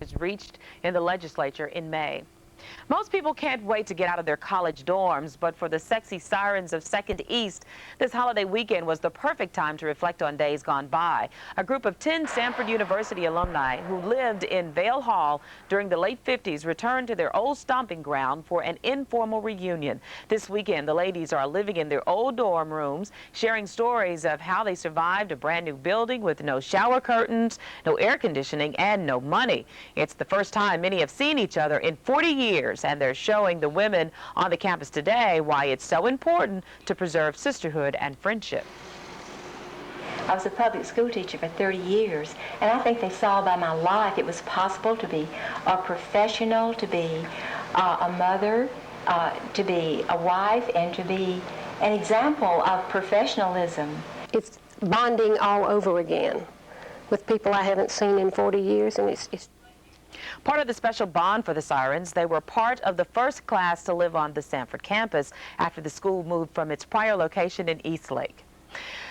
is reached in the legislature in May. Most people can't wait to get out of their college dorms, but for the sexy sirens of 2nd East, this holiday weekend was the perfect time to reflect on days gone by. A group of 10 Samford University alumni who lived in Vale Hall during the late 50s returned to their old stomping ground for an informal reunion. This weekend, the ladies are living in their old dorm rooms, sharing stories of how they survived a brand new building with no shower curtains, no air conditioning, and no money. It's the first time many have seen each other in 40 years. And they're showing the women on the campus today why it's so important to preserve sisterhood and friendship. I was a public school teacher for 30 years, and I think they saw by my life it was possible to be a professional, to be a mother, to be a wife, and to be an example of professionalism. It's bonding all over again with people I haven't seen in 40 years, and it's Part of the special bond for the Sirens, they were part of the first class to live on the Samford campus after the school moved from its prior location in Eastlake.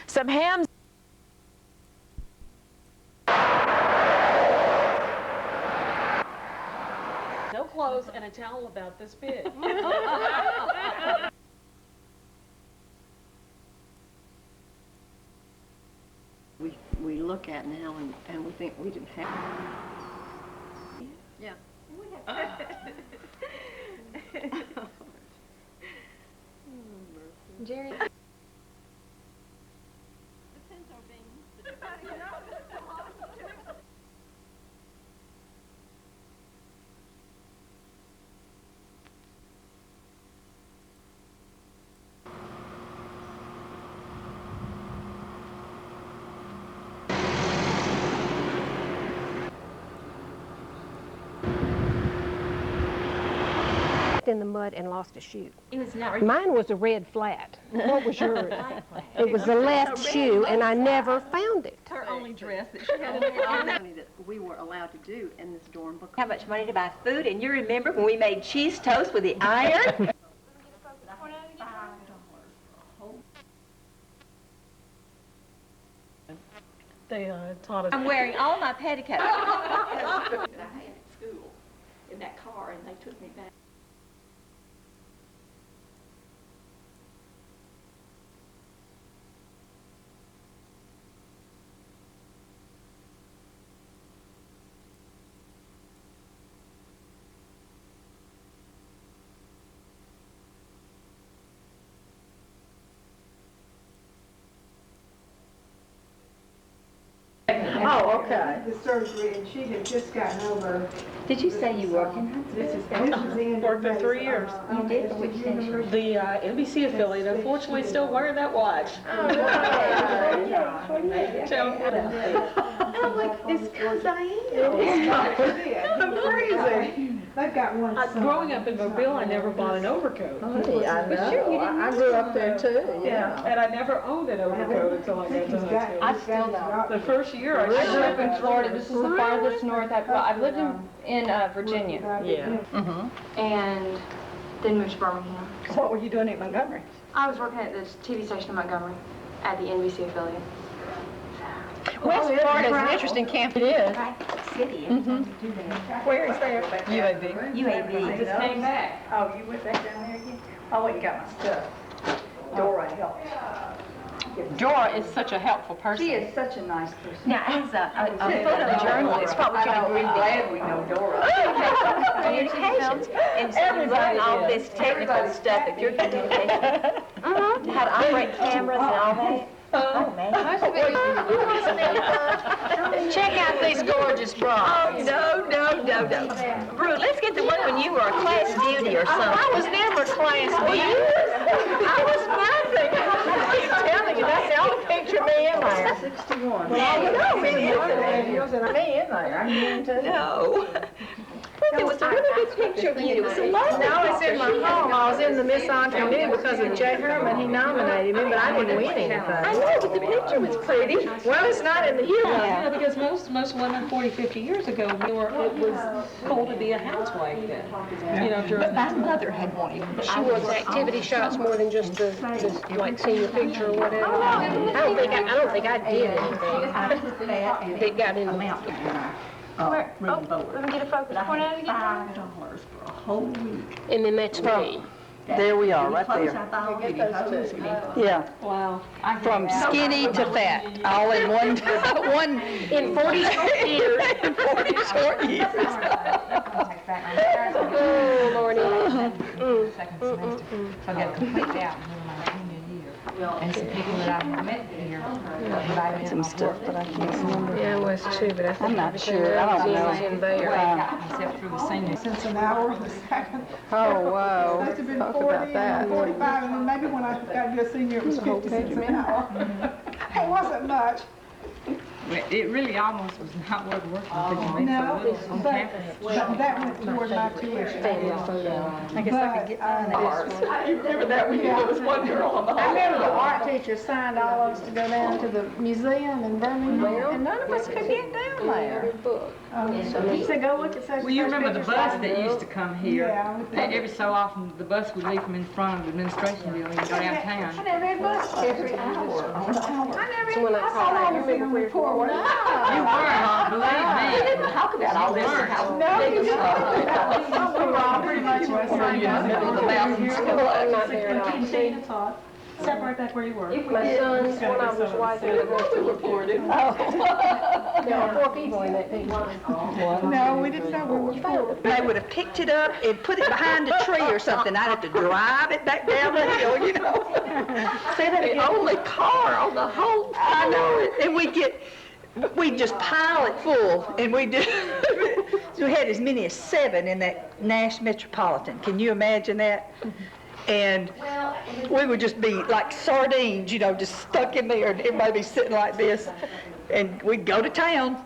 Some hams. No clothes and a towel about this big. we look at now and we think we didn't have. Yeah. Jerry. in the mud and lost a shoe. It was not. Mine was a red flat. What was yours? It was the left shoe, and I never found it. Her only dress that she had in her Money that we were allowed to do in this dorm because How much money to buy food, and you remember when we made cheese toast with the iron? They taught us. I'm wearing all my petticoats. I had at school in that car, and they took me back. Oh, okay. The surgery, and she had just gotten over. Did you say you worked in Huntsville? This is in Worked there 3 years. You did? For which station? The NBC affiliate, unfortunately, still wearing that watch. Oh, I'm like, it's because I am. I'm crazy. They've got one. Growing up in Mobile, I never bought an overcoat. I know. I grew up there too. Yeah, and I never owned an overcoat until I got to Huntsville. I still don't. The first year I grew up in Florida. This is the farthest north I've lived in Virginia. Yeah. And then moved to Birmingham. What were you doing at Montgomery? I was working at the TV station in Montgomery at the NBC affiliate. West Florida is an interesting camp. It is. City. Where is that? UAB. UAB. Just came back. Oh, you went back down there again? I went and got my stuff. Dora helped. Dora is such a helpful person. She is such a nice person. Now, as a photojournalist, what would you I'm agree glad we know Dora. Communications. And so you learn all this technical stuff if you're communications. How to operate cameras and all that. Oh, man. Check out these gorgeous bras. Oh, no. Brew, let's get the one when you were a class beauty or something. I was never class beauty. I was nothing. I'm telling you, that's the only picture of me in there. 61. Well, you know, really Wasn't me in there. I mean, too. No. It was a really good picture of you. It was a lovely No, it's in my home. I was in the Miss Entrepreneur because of Jay Herman. He nominated me, but I didn't win anything. I know, but the picture was pretty. Well, it's not in the yearbook. Yeah, because most women 40, 50 years ago, it was cool to be a housewife then. You know, during My mother had one. She wants activity shots more than just the like senior picture or whatever. I don't think I did anything. They got in. room board. Let me get a focus point out again. $5 for a whole week. And then that's me. There we are, right Clothes there. I bought, give you hose, give you Yeah, Wow. from skinny to fat, all in one, In 40 short years. in 40 short years. Oh, Lordy. Second semester. So I got completely out during my junior year. And some people that I've met here invited me to Some my stuff, work. but I can't remember. Yeah, I was too, but I think I'm not everything sure. I else don't know. is in Well, there. I got myself through the senior. Since an hour, the second. Oh, wow. Supposed to have been Talk 40 about that. and 45, and then maybe when I got to be a senior, it was 50 cents an hour. It wasn't much. It really almost was not worth working for me No, so little on but campus. that went toward my tuition. I guess I could get mine ours. I remember that when there was one girl on the I remember the art teacher signed all of us to go down to the museum in Birmingham, and none of us could get down there. He said, go look at such. Well, you remember the bus that used to come here? Yeah. Every so often, the bus would leave from in front of the administration building and go I downtown. never had bus every hour. I So when I called, I remember where it was. You weren't, huh? Believe me. talk about all this and how big it was. Pretty much was signed up. I'm not there at all. Separate back where you were. My son's, when I was writing it, went to report it. There were 4 people in that picture. No, we didn't know we were poor. They would have picked it up and put it behind a tree or something. I'd have to drive it back down the hill, you know. Say that again. The only car on the whole. I know it. And we'd just pile it full, and we did. So we had as many as 7 in that Nash Metropolitan. Can you imagine that? And we would just be like sardines, you know, just stuck in there, and everybody be sitting like this, and we'd go to town.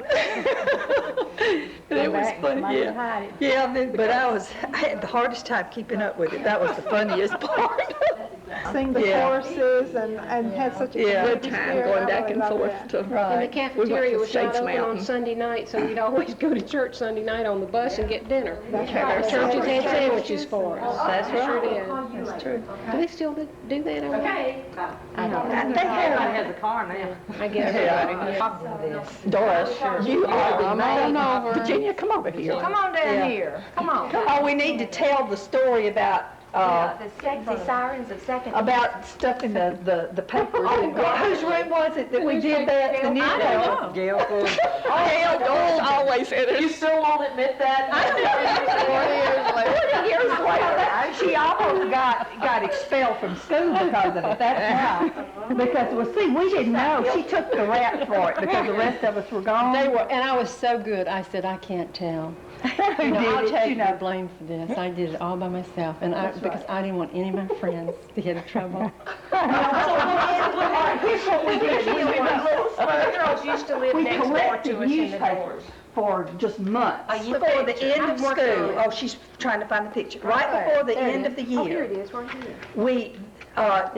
It was funny, yeah. Yeah, but I had the hardest time keeping up with it. That was the funniest part. Sing the choruses and had such a good time going back and forth to And the cafeteria was not open on Sunday night, so we'd always go to church Sunday night on the bus and get dinner. Our churches had sandwiches for us. That's right. Sure did. That's true. Do they still do that over there? I don't know. Everybody has a car now. I guess everybody. Doris, you are the man. Virginia, come over here. Come on down here. Come on. Oh, we need to tell the story about The sexy sirens of second. about stuff in the papers. Whose room was it that we did that? The newspaper. Gail Gould. Gail Gould always said it. You still won't admit that? 40 years later, she almost got expelled from school because of it. That's why. Because, well, see, we didn't know. She took the rap for it because the rest of us were gone. They were, and I was so good. I said, I can't tell. Who I'll did it, take you the know? blame for this. I did it all by myself, and because I didn't want any of my friends to get in trouble. Here's what we did. Girls used to live We next door collected to us in the newspapers dorms. for just months. Before the end of school. Oh, she's trying to find the picture. Right before the end of the Oh, here year, it is, right here. we,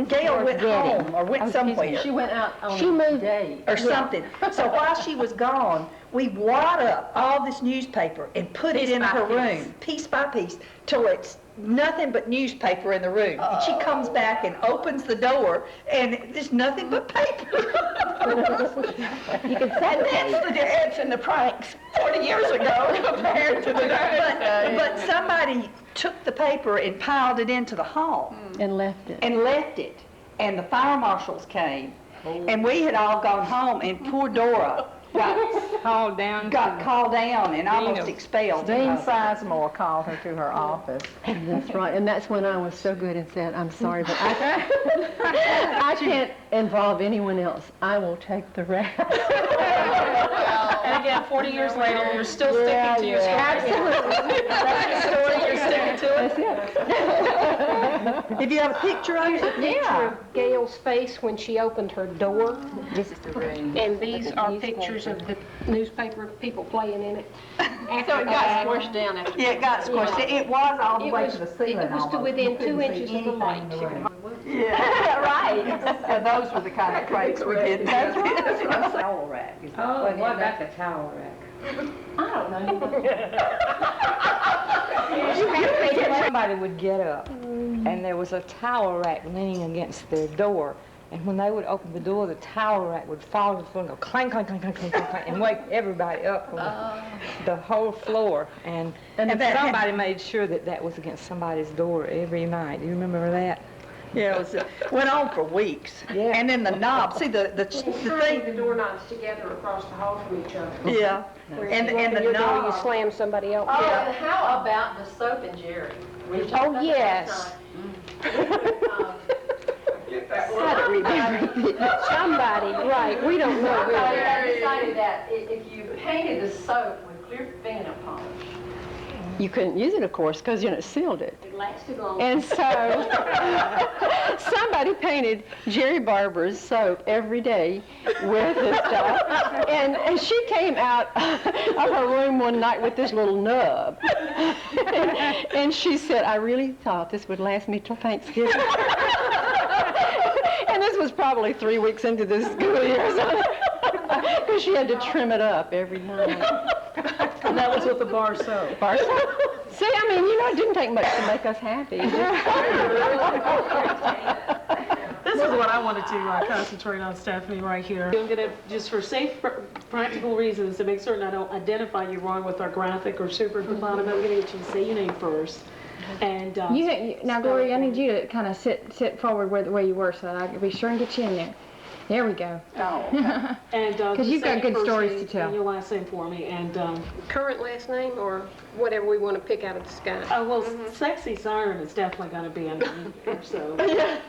Gail went home or went somewhere. She went out on She moved. day. Or something. So while she was gone, we wad up all this newspaper and put it in her room, piece by piece, till it's nothing but newspaper in the room. And she comes back and opens the door, and there's nothing but paper. You can say And that's the dance and the pranks 40 years ago compared to the but somebody took the paper and piled it into the hall. And left it. And left it. And the fire marshals came. And we had all gone home, and poor Dora got Called down. called down and almost expelled. Dean because of it. Sizemore called her to her office. That's right. And that's when I was so good and said, I'm sorry, but I can't involve anyone else. I will take the rap. And again, 40 years later, you're still sticking to your story. Absolutely. That's the story, you're sticking to it. Did you have a picture of it? Picture of Gail's face when she opened her door. This is the room. And these are pictures of the newspaper people playing in it. So it got squished down after. Yeah, it got squished. It was all the It way was, to the ceiling it was to almost. within You 2 couldn't see inches of the anything light. in the room. Yeah, right. And those were the kind of pranks we did. That's right. Towel rack. Oh, what about the towel rack? Somebody would get up, and there was a towel rack leaning against their door, And when they would open the door, the towel rack would fall to the floor and go clang, clang, clang, clang, clang, clang, clang, and wake everybody up from the whole floor. And somebody made sure that that was against somebody's door every night. Do you remember that? Yeah, it was, went on for weeks. Yeah. And then the knob, see the thing. The doorknobs together across the hall from each other. Yeah. And the You knob. slam somebody else. Oh, and how about the soap and Jerry? Oh, yes. Somebody, right, we don't know who. I decided that if you painted the soap with clear fingernail polish, You couldn't use it, of course, because it sealed it. it lasted long. And so somebody painted Jerry Barber's soap every day with this stuff. And she came out of her room one night with this little nub. And she said, I really thought this would last me till Thanksgiving. And this was probably 3 weeks into the school year. Because she had to trim it up every night. And that was with the bar soap. Bar soap. See, I mean, you know, it didn't take much to make us happy. This is what I wanted to concentrate on, Stephanie, right here. I'm going to, just for safe, practical reasons, to make certain I don't identify you wrong with our graphic or super at the bottom, I'm going to get you to say your name first. And Now, Gloria, I need you to kind of sit forward where you were, so I can be sure and get you in there. There we go. Oh. And because you've got good stories to tell. And your last name for me. And Current last name or whatever we want to pick out of the sky. well, Sexy Siren is definitely going to be underneath here. So,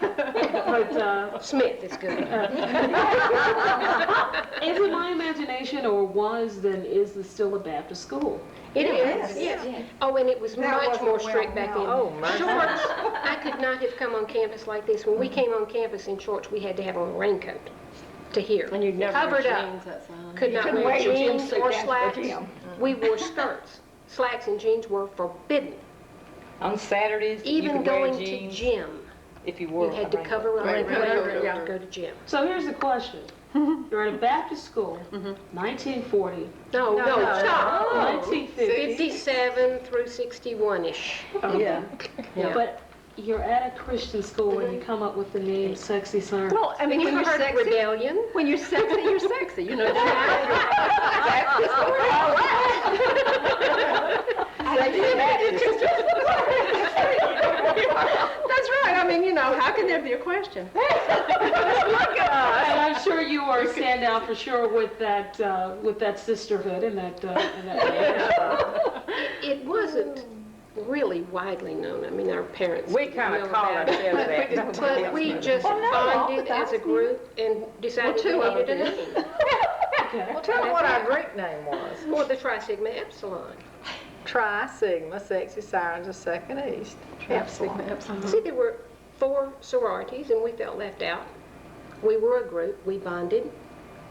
but Smith is good. Is it my imagination, or then is this still a Baptist school? It is, yes. Oh, and it was much more strict back then. Oh, my Shorts, I could not have come on campus like this. When we came on campus in shorts, we had to have on a raincoat to here. And you'd never covered wear up. jeans, that's fine. Could not couldn't wear wear your jeans jumpsuit or down to the slacks. gym. We wore skirts. Slacks and jeans were forbidden. On Saturdays, you Even could wear going to jeans gym, if you wore you had to cover up Right, your right, raincoat yeah. to go to gym. So here's the question. You're at a Baptist school, 1940, No, stop. 1950. 57 through 61-ish. Yeah. Yeah. But you're at a Christian school and you come up with the name Sexy Siren. Well, I mean, And you when you're heard sexy, rebellion. when you're sexy, you're sexy. You know. That's right. I mean, you know, how can there be a question? And I'm sure you are a standout for sure with that sisterhood and that. It wasn't really widely known. I mean, our parents. We kind knew of call about it. ourselves that. But we just bonded as a group and decided we needed a name. Okay. Tell them what our Greek name was. Or the Tri Sigma Epsilon. Tri Sigma, Sexy Sirens of Second East. Epsilon. See, there were 4 sororities and we felt left out. We were a group. We bonded.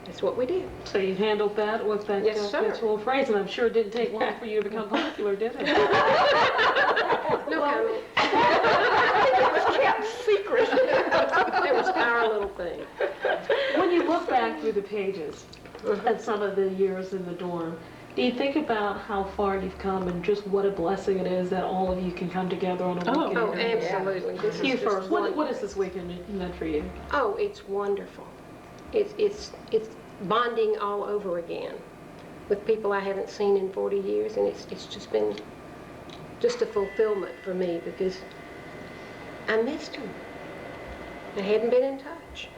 That's what we did. So you handled that with that Yes, sir. little phrase, and I'm sure it didn't take long for you to become popular, did it? No comment. It was kept secret. That was our little thing. When you look back through the pages at some of the years in the dorm, do you think about how far you've come and just what a blessing it is that all of you can come together on a weekend? Oh, absolutely. This is You just first. one- What is this weekend meant for you? Oh, it's wonderful. It's bonding all over again with people I haven't seen in 40 years, and it's just been just a fulfillment for me because I missed them. I hadn't been in touch.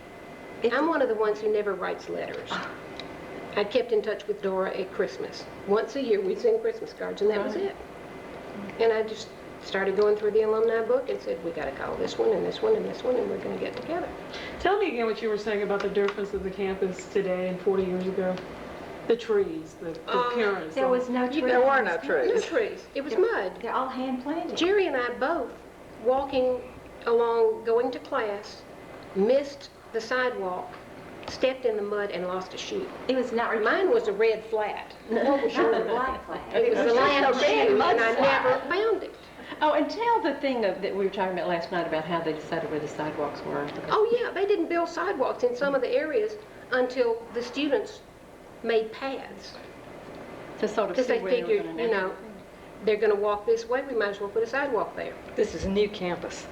I'm one of the ones who never writes letters. I kept in touch with Dora at Christmas. Once a year we'd send Christmas cards, and that was it. And I just started going through the alumni book and said, we got to call this one and this one and this one, and we're going to get together. Tell me again what you were saying about the difference of the campus today and 40 years ago. The trees, the appearance. There was no trees. There were no No trees. trees. It was mud. They're all hand planted. Jerry and I both, walking along, going to class, missed the sidewalk, stepped in the mud, and lost a shoe. It was not Mine was a red flat. Not the black flag. It was a lamb shoe, and I never found it. Oh, and tell the thing that we were talking about last night about how they decided where the sidewalks were. Oh, yeah, they didn't build sidewalks in some of the areas until the students made paths. To sort of Because see they where they were figured, going to they're going to walk this way, we might as well put a sidewalk there. This is a new campus.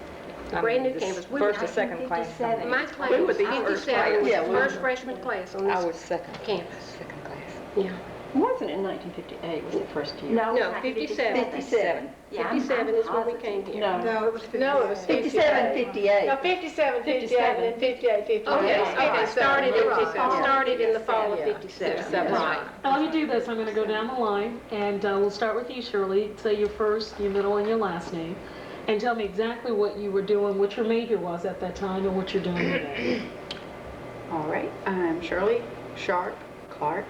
brand new campus. First or second class? My class We were was the first 57, class. was Yeah, the we first were. freshman class on I this was second campus. class. Yeah. Wasn't it in 1958, was it first year? No, 57. 57. Yeah, 57 is when we came here. No, it was 58. No, it was 57, 58. No, 57, 58, and then 58, 59. Okay, okay, started in the fall of Yeah. 57. Right. Now, let me do this. I'm going to go down the line, and we'll start with you, Shirley. Say your first, your middle, and your last name. And tell me exactly what you were doing, what your major was at that time, and what you're doing today. All right, I'm Shirley Sharp Clark,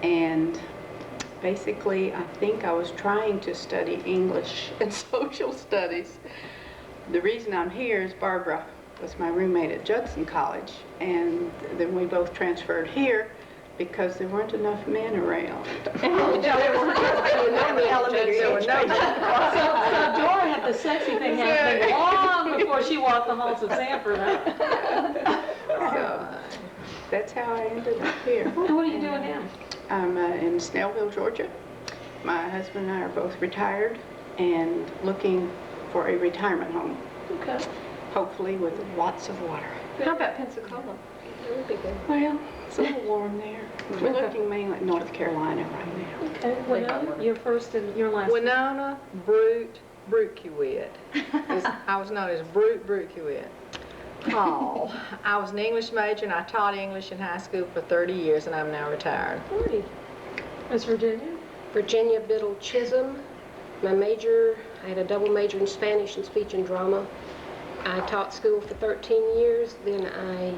and basically I think I was trying to study English and social studies. The reason I'm here is Barbara was my roommate at Judson College, and then we both transferred here because there weren't enough men around. So Dora had the sexy thing happening long before she walked the halls of Samford. So that's how I ended up here. What are you doing now? I'm in Snellville, Georgia. My husband and I are both retired and looking for a retirement home, Okay. hopefully with lots of water. How about Pensacola? That would be good. Well, it's a little warm there. We're looking mainly at North Carolina right now. Okay. Winona, your first and your last name. Winona Brute Brukewitt. I was known as Brute Brukewitt. Oh, I was an English major and I taught English in high school for 30 years and I'm now retired. 40. Miss Virginia? Virginia Biddle Chisholm. My major, I had a double major in Spanish and speech and drama. I taught school for 13 years. Then I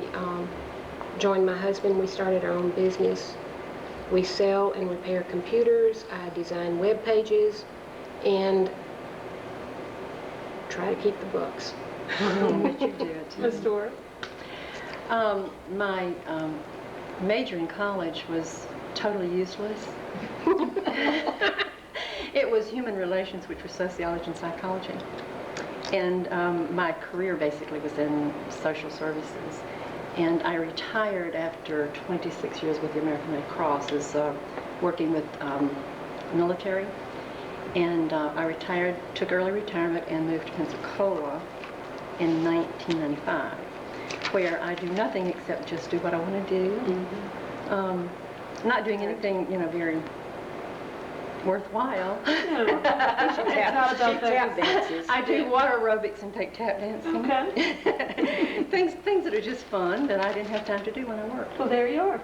joined my husband. We started our own business. We sell and repair computers. I design web pages and try to keep the books. What you did. Miss Dora? My major in college was totally useless. It was human relations, which was sociology and psychology. And my career basically was in social services. And I retired after 26 years with the American Red Cross as working with military. And I retired, took early retirement and moved to Pensacola in 1995, where I do nothing except just do what I want to do. Not doing anything, you know, very worthwhile. I do water aerobics and take tap dancing. Okay. things that are just fun that I didn't have time to do when I worked. Well, there you are.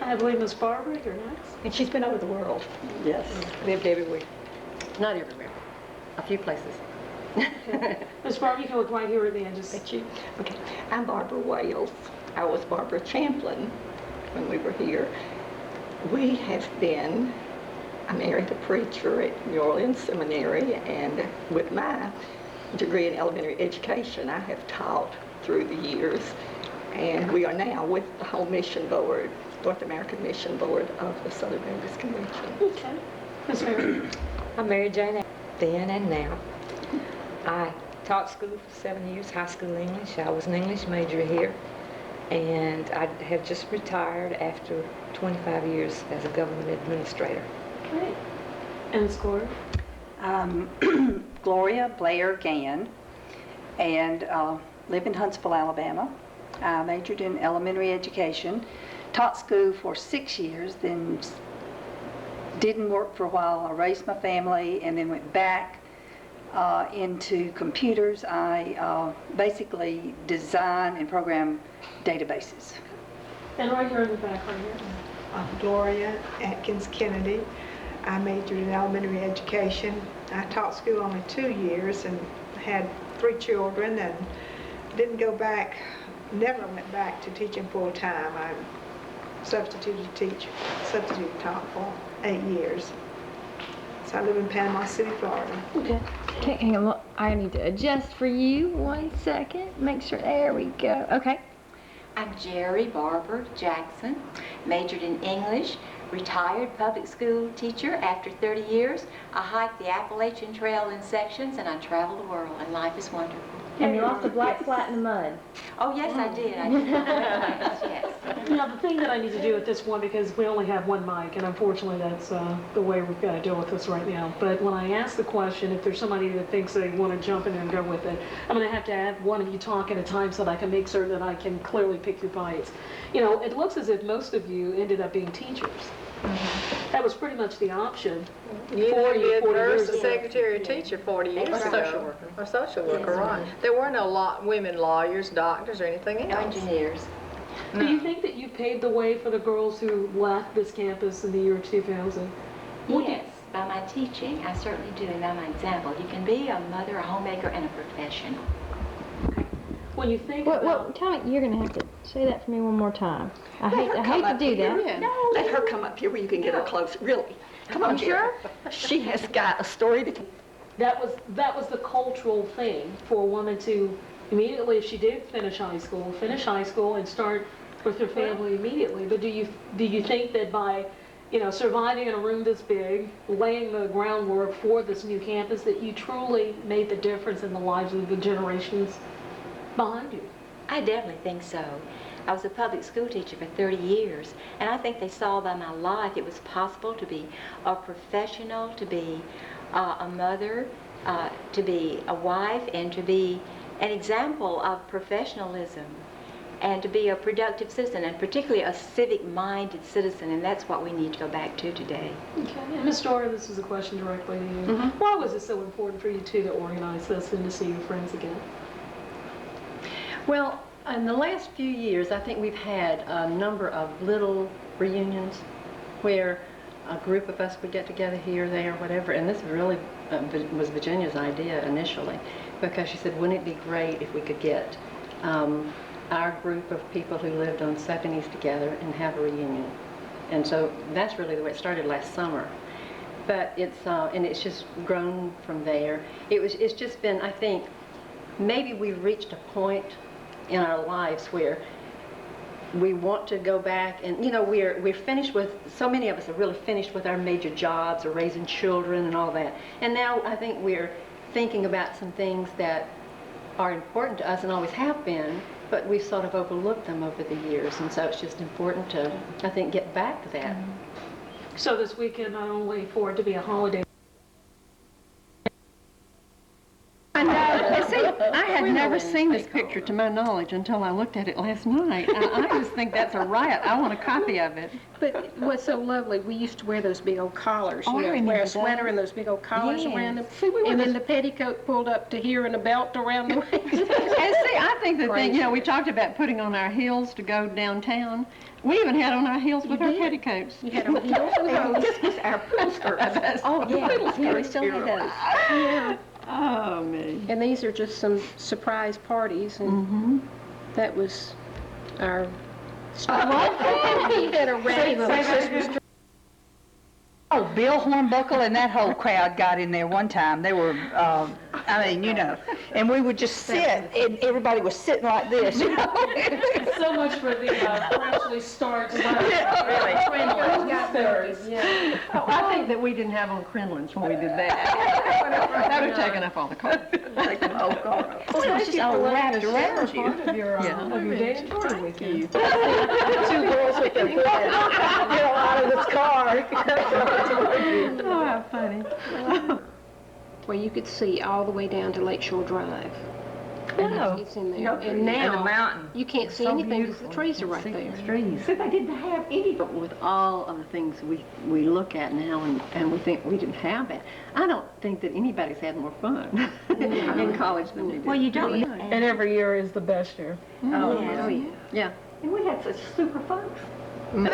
I believe Miss Barbara, you're next. And she's been over the world. Yes. Lived everywhere. Not everywhere. A few places. Miss Barbara, you can look right here at the end. Just Thank you. Okay, I'm Barbara Wales. I was Barbara Champlin when we were here. We have been, I married a preacher at New Orleans Seminary, and with my degree in elementary education, I have taught through the years. And we are now with the whole mission board, North American Mission Board of the Southern Baptist Convention. okay. Miss Mary? I'm Mary Jane then and now. I taught school for 7 years, high school English. I was an English major here, and I have just retired after 25 years as a government administrator. Great. And score? Gloria Blair Gann, and live in Huntsville, Alabama. I majored in elementary education, taught school for 6 years, then didn't work for a while. I raised my family and then went back into computers. I basically design and program databases. And right here in the back, right here. Gloria Atkins Kennedy. I majored in elementary education. I taught school only 2 years and had 3 children and didn't go back, never went back to teaching full time. I substitute taught for 8 years. So I live in Panama City, Florida. Okay, hang on, look, I need to adjust for you. 1 second, make sure, there we go. Okay. I'm Jerry Barber Jackson, majored in English, retired public school teacher after 30 years. I hike the Appalachian Trail in sections and I travel the world, and life is wonderful. And you lost a black flat in the mud. Oh, yes, I did. I did. Yes. Now, the thing that I need to do at this one, because we only have one mic, and unfortunately that's the way we've got to deal with this right now. But when I ask the question, if there's somebody that thinks they want to jump in and go with it, I'm going to have to have one of you talk at a time so that I can make certain that I can clearly pick your bites. You know, it looks as if most of you ended up being teachers. That was pretty much the option. You 40 did nurse, years a ago. secretary, teacher 40 years ago. social worker. Or social worker, right. There were no women lawyers, doctors, or anything else. Engineers. Do you think that you paved the way for the girls who left this campus in the year 2000? Yes, by my teaching, I certainly do, and by my example. You can be a mother, a homemaker, and a professional. When you think about... Well, tell me, you're going to have to say that for me one more time. I hate to do that. No, let her come up here where you can get her close. Really. Come on, sure? She has got a story to tell. That was the cultural thing for a woman to immediately, if she did finish high school and start with her family immediately. But do you think that by, you know, surviving in a room this big, laying the groundwork for this new campus, that you truly made the difference in the lives of the generations behind you? I definitely think so. I was a public school teacher for 30 years, and I think they saw by my life it was possible to be a professional, to be a mother, to be a wife, and to be an example of professionalism, and to be a productive citizen, and particularly a civic-minded citizen, and that's what we need to go back to today. Okay. Ms. Dora, this is a question directly to you. Why was it so important for you two to organize this and to see your friends again? Well, in the last few years, I think we've had a number of little reunions where a group of us would get together here, there, whatever, and this really was Virginia's idea initially, because she said, wouldn't it be great if we could get our group of people who lived on 70's together and have a reunion. And so that's really the way it started last summer. But it's just grown from there. It's just been, I think, maybe we've reached a point in our lives where we want to go back and, you know, we're finished with, so many of us are really finished with our major jobs or raising children and all that. And now I think we're thinking about some things that are important to us and always have been, but we've sort of overlooked them over the years. And so it's just important to, I think, get back to that. So this weekend, not only for it to be a holiday, I know. See, I had never seen this picture to my knowledge until I looked at it last night. I just think that's a riot. I want a copy of it. But what's so lovely, we used to wear those big old collars, Oh, I you know, remember wear a that. sweater and those big old collars Yes. around them. See, we were and then the- the petticoat pulled up to here and a belt around the waist. And see, I think the thing, you know, we talked about putting on our heels to go downtown. We even had on our heels with our petticoats. You had on heels with those. This was our pool skirts. Oh, yeah, we still have those. Yeah. Oh, me. And these are just some surprise parties, and that was our... We had a rally of Christmas. Oh, Bill Hornbuckle and that whole crowd got in there one time. They were, I mean, you know, and we would just sit, and everybody was sitting like this, you know. so much for the freshly started. I think that we didn't have on crinolines when we did that. That would have taken up all the cars. Well, it was just all wrapped around you. Of your day weekend. Two girls with their heads, get out of this car. Oh, how funny. Well, you could see all the way down to Lakeshore Drive. Oh. It's in there. And now, And the mountain. you can't see anything because the trees are right there. See, they didn't have any, but with all of the things we look at now and we think we didn't have it, I don't think that anybody's had more fun in college than we did. Well, you don't. And every year is the best year. Oh, yeah. Yeah. And we had such super folks. Was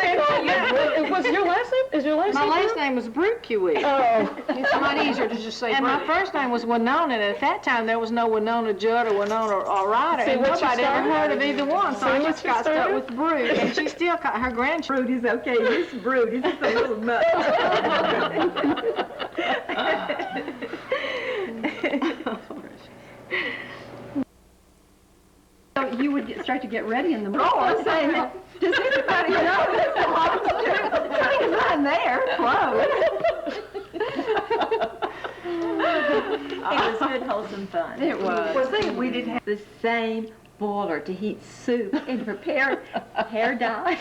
your last name? Is your last My name? last name was Brookewitt. Oh. It's a lot easier to just say And my first name was Winona, and at that time there was no Winona Judd or Winona or Ryder, and what you nobody ever started? heard of either one, so See I what just you got stuck started? with Brute, and she still caught her grandchildren. Brood is okay. This brood is just a little much. So you would start to get ready in the morning. Oh, I'm saying, does anybody know that the mom's doing? Honey, mine there, clothes. was good, wholesome fun. It was. Well, see, we didn't have the same boiler to heat soup and prepare hair dye.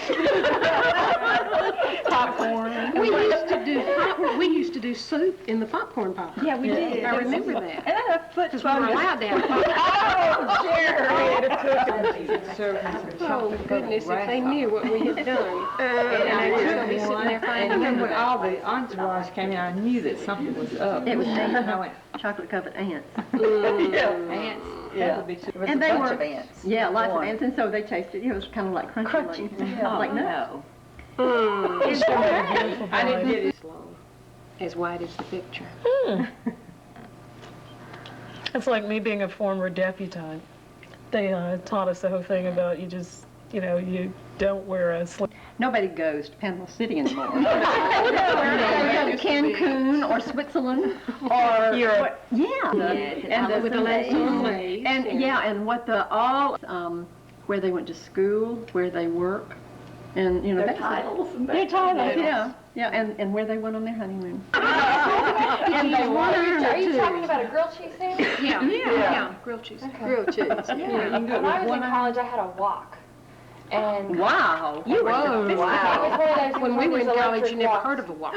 Popcorn. We used to do soup in the popcorn pot. Yeah, we did. I remember that. And I had a foot Because we were allowed to have popcorn. Oh, goodness, if they knew what we had done. And I was going to be sitting there finding And then when out. all the entourage came in, I knew that something was up. It was And I went, chocolate-covered ants. ants. Yeah. That would be too. And they bunch were, of ants. yeah, lots of ants, and so they tasted, it was kind of like crunchy. Like nuts. I didn't get it. As white as the picture. It's like me being a former debutante. They taught us the whole thing about you just, you don't wear a slip. Nobody goes to Panama City anymore. We go to Cancun or Switzerland or Europe. And with the last on ways. and what where they went to school, where they work, and Their titles. Their titles, and where they went on their honeymoon. And they wanted Are you talking about a grilled cheese sandwich? Yeah, grilled cheese. Grilled cheese. When I was in college, I had a wok. And Wow. It was one of those When we were in those college, electric you never woks. heard of a wok.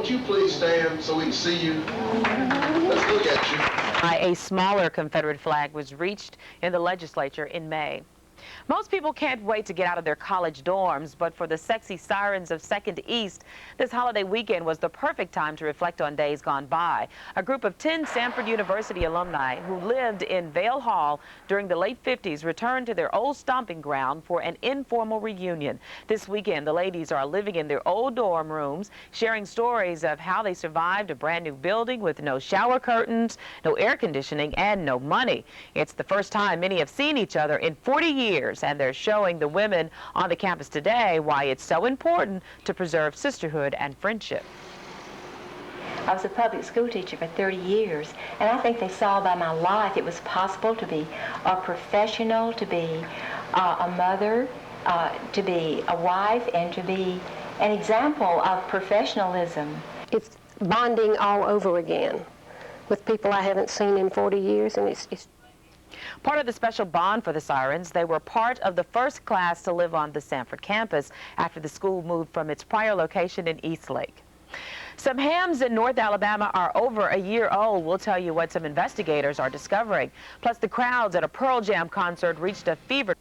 won't you please stand so we can see you? Let's look at you. A smaller Confederate flag was reached in the legislature in May. Most people can't wait to get out of their college dorms, but for the sexy sirens of 2nd East, this holiday weekend was the perfect time to reflect on days gone by. A group of 10 Samford University alumni who lived in Vale Hall during the late 50s returned to their old stomping ground for an informal reunion. This weekend, the ladies are living in their old dorm rooms, sharing stories of how they survived a brand new building with no shower curtains, no air conditioning, and no money. It's the first time many have seen each other in 40 years, and they're showing the women on the campus today why it's so important to preserve sisterhood and friendship. I was a public school teacher for 30 years, and I think they saw by my life it was possible to be a professional, to be a mother, to be a wife, and to be an example of professionalism. It's bonding all over again with people I haven't seen in 40 years, and it's Part of the special bond for the Sirens, they were part of the first class to live on the Samford campus after the school moved from its prior location in Eastlake. Some hams in North Alabama are over a year old. We'll tell you what some investigators are discovering. Plus, the crowds at a Pearl Jam concert reached a fever